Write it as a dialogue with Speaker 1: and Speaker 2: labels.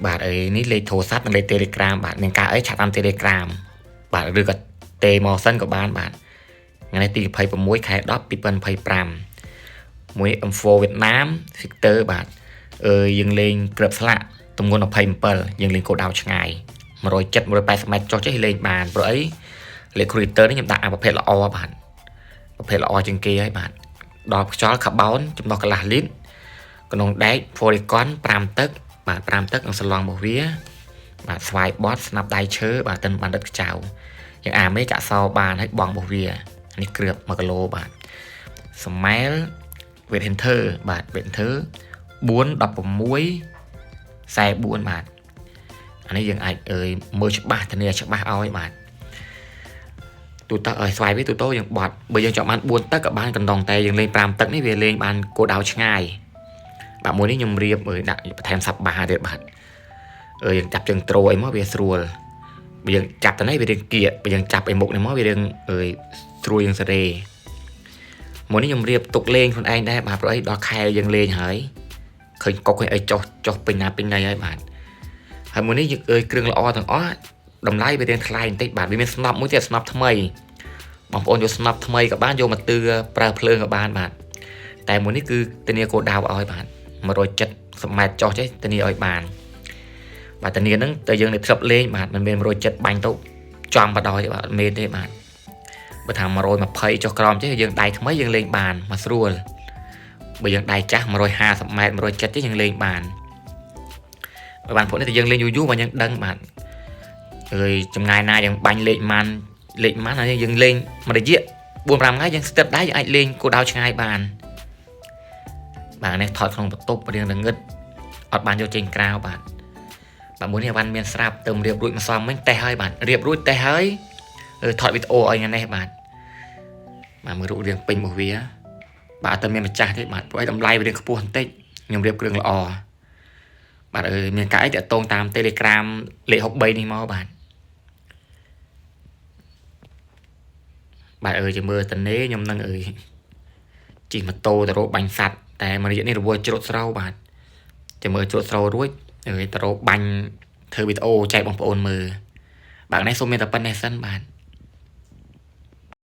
Speaker 1: បាទអីនេះលេខទូរស័ព្ទនិងលេខ Telegram បាទមានការអីឆាតតាម Telegram បាទឬក៏ទេមកសិនក៏បានបាទថ្ងៃទី26ខែ10 2025មួយ info វៀតណាម Victor បាទយើងលេងក្របស្លាកទម្ងន់27យើងលេងគោលដៅឆ្ងាយ170 180ម៉ែត្រចុះចេះលេងបានព្រោះអីលេខ creator នេះខ្ញុំដាក់អាប្រភេទល្អបាទប្រភេទល្អជាងគេហើយបាទដល់ខ្យល់កាបោនចំណុះកន្លះលីត្រក្នុងដែក Polygon 5ទឹកបាទ5ទឹកនឹងសឡងរបស់វាបាទស្វាយបត់ស្នាប់ដៃឈើបាទតិនបណ្ឌិតខ្ចៅយ៉ាងអាមេចាក់សោបានហើយបងរបស់វានេះគ្រឿប1គីឡូបាទស្មែល Wet Hunter បាទ Wet Hunter 4 16 44បាទអានេះយើងអាចមើលច្បាស់ធានាច្បាស់ឲ្យបាទទូទៅឲ្យស្វ័យវាទូទៅយើងបត់បើយើងចង់បាន4ទឹកក៏បានកណ្ដងតែយើងលេង5ទឹកនេះវាលេងបានគោលដៅឆ្ងាយបាទមួយនេះខ្ញុំរៀបដាក់បន្ថែមសាប់បាទៀតបាទយើងចាប់ជើងត្រូអីមកវាស្រួលបើយើងចាប់ទៅនេះវារៀងគៀកបើយើងចាប់អីមុខនេះមកវារៀងស្រួលយើងសេរីមួយនេះខ្ញុំរៀបទុកលេងខ្លួនឯងដែរបាទព្រោះអីដល់ខែយើងលេងហើយឃើញកុកអីចុះពេញណាពេញណីហើយបាទហើយមួយនេះយើងគ្រឿងល្អទាំងអស់តម្លៃវារៀងថ្លៃបន្តិចបាទវាមានស្នប់មួយទៀតស្នប់ថ្មីបងប្អូនយកស្នប់ថ្មីក៏បានយកមកទឿប្រើភ្លើងក៏បានបាទតែមួយនេះគឺធានាគោលដៅឲ្យបាទ170ម៉ែត្រចុះចេះធានាឲ្យបានបាទធានាហ្នឹងតែយើងនេះធ្លាប់លេងបាទមិនមែន170បាញ់ទៅចំបដ ாய் បាទមែនទេបាទបើថា120ចុះក្រោមចេះយើងដៃថ្មីយើងលេងបានមកស្រួលបើយើងដៃចាស់150ម៉ែត្រ170ទេយើងលេងបានបើបានពួកនេះតែយើងលេងយូរមកយើងដឹងបាទចម្ងាយណាយើងបាញ់លេខម៉ាន់ហើយយើងលេងមួយរយៈ 4-5 ថ្ងៃយើងស្ទើរដែរយើងអាចលេងគោលដៅឆ្ងាយបានបាទនេះថតក្នុងបន្ទប់រៀងងឹតអត់បានយកចេញក្រៅបាទមួយនេះអវ៉ាន់មានស្រាប់ទៅរៀបរួចមកសំមិញតេះហើយបាទរៀបរួចតេះហើយថតវីដេអូឲ្យថ្ងៃនេះបាទមើលរូបរាងពេញរបស់វាបាទអត់មានម្ចាស់ទេបាទព្រោះឯតម្លៃវារៀងខ្ពស់បន្តិចខ្ញុំរៀបគ្រឿងល្អបាទមានការអីតាក់ទងតាម Telegram លេខ63នេះមកបាទជាមើលតនេខ្ញុំនឹងជិះម៉ូតូទៅរកបាញ់សัตว์តែមួយរយៈនេះរវល់ជ្រត់ស្រូវបាទចាំមើលជ្រត់ស្រូវរួចទៅរកបាញ់ធ្វើវីដេអូចែកបងប្អូនមើលបាទនេះសូមមានតែប៉ុណ្្នេះសិនបាទ